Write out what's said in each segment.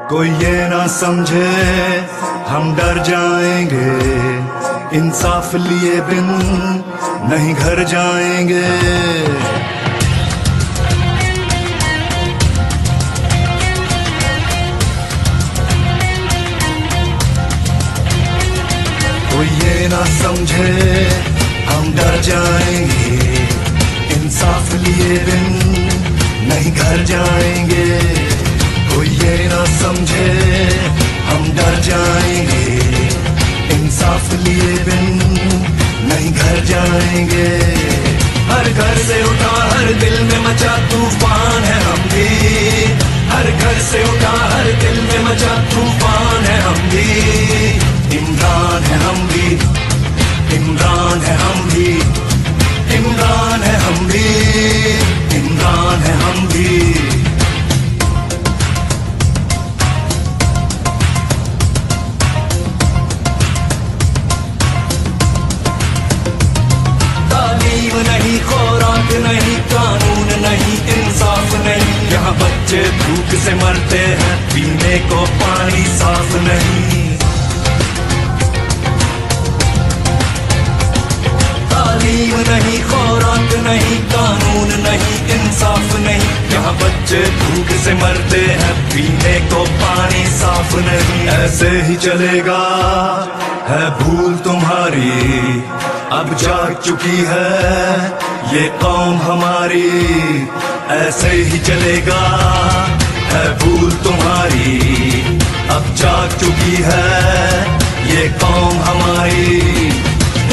कोई ये ना समझे हम डर जाएंगे, इंसाफ लिए बिन नहीं घर जाएंगे। कोई ये ना समझे हम डर जाएंगे, इंसाफ लिए बिन नहीं घर जाएंगे। कोई ये ना समझे हम डर जाएंगे, इंसाफ लिए बिन नहीं घर जाएंगे। हर घर से उठा हर दिल में मचा तूफान है हम भी, हर घर से उठा हर दिल में मचा तूफान है हम भी। इमरान है हम भी, इमरान है हम भी, इमरान है हम भी, इमरान है हम भी। तालीम नहीं, खुराक नहीं, कानून नहीं, इंसाफ नहीं, यहाँ बच्चे भूख से मरते हैं, पीने को पानी साफ नहीं। तालीम नहीं, खुराक नहीं, कानून नहीं, इंसाफ नहीं, यहाँ बच्चे भूख से मरते हैं, पीने को पानी साफ नहीं। ऐसे ही चलेगा है भूल तुम्हारी, अब जाग चुकी है ये कौम हमारी। ऐसे ही चलेगा है भूल तुम्हारी, अब जाग चुकी है ये कौम हमारी।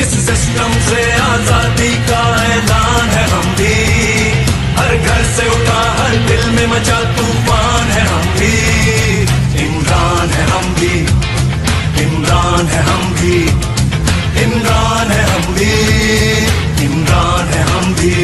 इस सिस्टम से आजादी का ऐलान है हम भी, हर घर से उठा हर दिल में मचा तूफान है हम भी। इमरान है हम भी, इमरान है हम भी, इमरान है हम भी, इमरान है हम भी।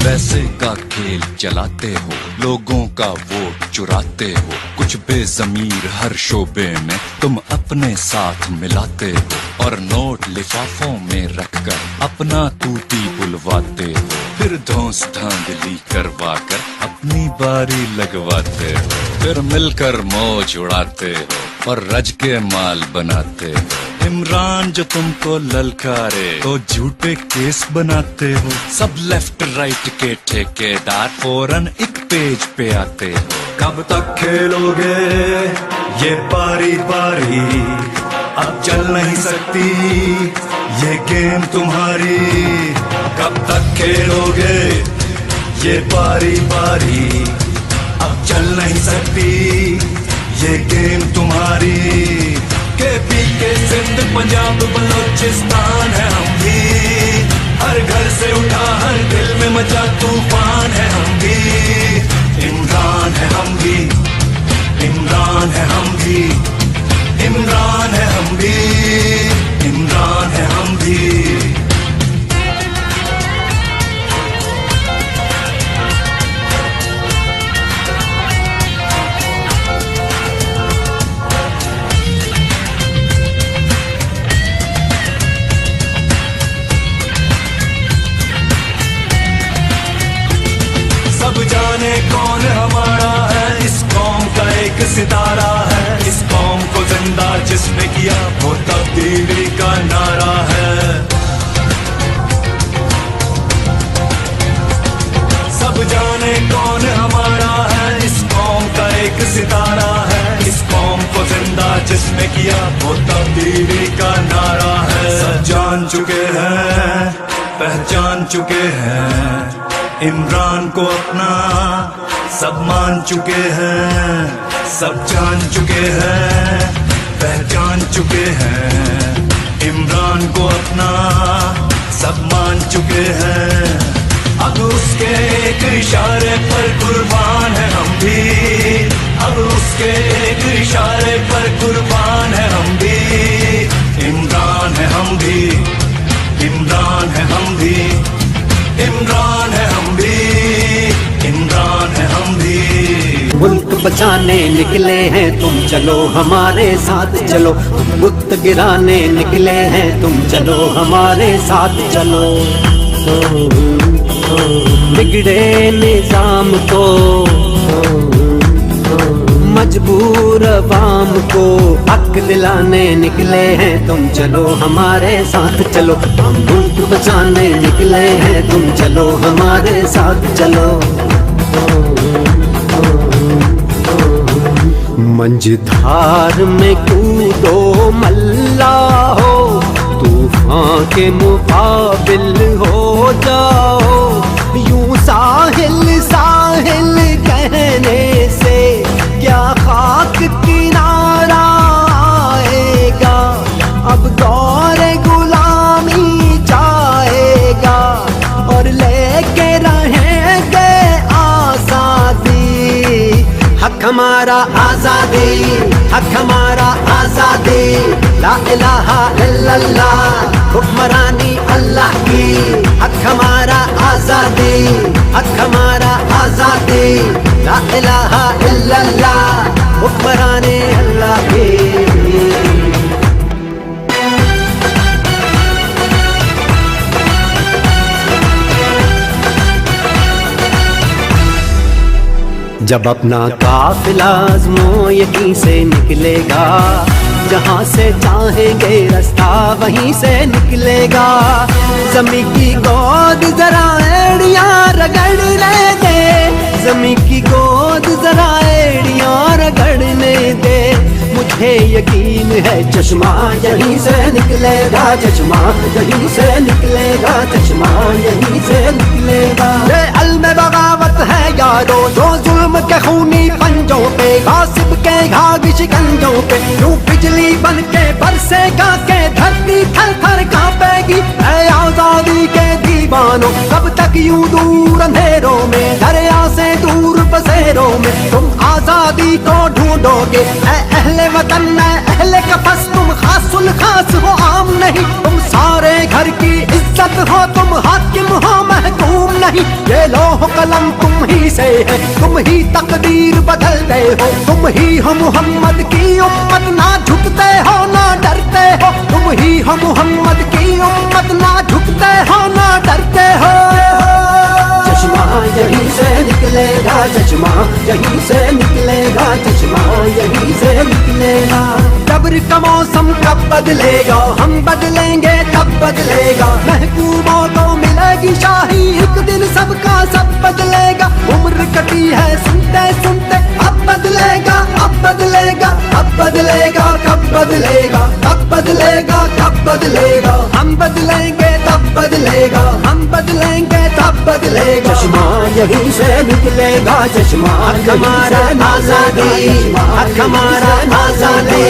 पैसे का खेल चलाते हो, लोगों का वोट चुराते हो, कुछ बेजमीर हर शोबे में तुम अपने साथ मिलाते हो, और नोट लिफाफों में रखकर अपना तूती बुलवाते हो, फिर धौंस धांधली करवा कर अपनी बारी लगवाते हो, फिर मिलकर मौज उड़ाते हो और रज के माल बनाते हो। इमरान जो तुमको ललकारे तो झूठे केस बनाते हो, सब लेफ्ट राइट के ठेकेदार फौरन एक पेज पे आते हो। कब तक खेलोगे ये बारी बारी, अब चल नहीं सकती ये गेम तुम्हारी। कब तक खेलोगे ये बारी बारी, अब चल नहीं सकती ये गेम तुम्हारी। केपी के सिंध पंजाब बलोचिस्तान है हम भी, हर घर से उठा हर दिल में मचा तूफान है हम भी। इमरान है हम भी, इमरान है हम भी, इमरान है हम भी, इमरान है हम भी। सब जाने कौन हमारा है, इस कौम का एक सितारा है, इस कौम को जिंदा जिसने किया वो तब्दीली का नारा है। सब जाने कौन हमारा है, इस कौम का एक सितारा है, इस कौम को जिंदा जिसने किया वो तब्दीली का नारा है। सब जान चुके हैं, पहचान चुके हैं, इमरान को अपना सब मान चुके हैं, सब जान चुके हैं, पहचान चुके हैं, इमरान को अपना सब मान चुके हैं। अब उसके एक इशारे पर कुर्बान है हम भी, अब उसके एक इशारे पर कुर्बान है हम भी। इमरान है हम भी, इमरान है हम भी, इमरान है हम भी, इमरान है हम भी। मुल्क बचाने निकले हैं तुम चलो हमारे साथ चलो, बुत गिराने निकले हैं तुम चलो हमारे साथ चलो। बिगड़े निजाम को मजबूर अवाम को हक दिलाने निकले हैं, तुम चलो हमारे साथ चलो। हम मुल्क बचाने निकले हैं, तुम चलो हमारे साथ चलो। मंझधार में कूदो मल्ला हो, तूफान के मुकाबिल हो जाओ। यूं साहिल साहिल कहने से क्या खाक किनारा आएगा। अब दौर गुलामी जाएगा और लेके रहेंगे आजादी। हक हमारा आजादी, हक हमारा आजादी। ला इलाहा इल्लल्लाह, हुक्मरानी अल्लाह की। हक हमारा आजादी, हक हमारा आजादी। ला इलाहा इल्लल्लाह, हुक्मरानी अल्लाह की। जब अपना काफिला आज़मो यहीं से निकलेगा, जहाँ से चाहेंगे रास्ता वहीं से निकलेगा। ज़मीं की गोद जरा एड़ियाँ रगड़ने दे, ज़मीं की गोद जरा एड़ियाँ रगड़ने दे। मुझे यकीन है चश्मा यहीं से निकलेगा, चश्मा यहीं से निकलेगा, चश्मा यहीं से निकलेगा। ये अल्म बगावत है यारो जो जुल्म के खूनी पंजों पे, गासिब के घाघ शिकंजों पे। यूं बिजली बन के बरसेगा के धरती थर थर कांपेगी। ऐ आजादी के दीवानों कब तक यूं दूर अंधेरों में, दरिया से दूर बसेरों में तुम आजादी को ढूंढोगे। ऐ अहले वतन ऐ अहले कफस, तुम खासुल खास हो आम नहीं। तुम सारे घर की इज्जत हो, तुम हाकिम हो महकूम नहीं। ये लोह कलम तुम ही से है, तुम ही तकदीर बदलते हो। तुम ही हो मोहम्मद की उम्मत, ना झुकते हो ना डरते हो। तुम ही हो मोहम्मद की उम्मत, ना झुकते हो ना डरते हो। चश्मा यहीं से निकलेगा, चश्मा यहीं से निकलेगा, चश्मा यहीं से निकलेगा। जबर का मौसम कब बदलेगा, हम बदलेंगे तब बदलेगा। महबूबों को मिलेगी शाही, एक दिन सबका सब बदलेगा। उम्र कटी है सुनते सुनते, अब बदलेगा अब बदलेगा अब बदलेगा। कब बदलेगा कब बदलेगा कब बदलेगा। हम बदलेंगे तब बदलेगा, हम बदलेंगे तब बदलेगा। चश्मा यहीं से निकलेगा, चश्मा हमारा आजादी, हक हमारा आजादी।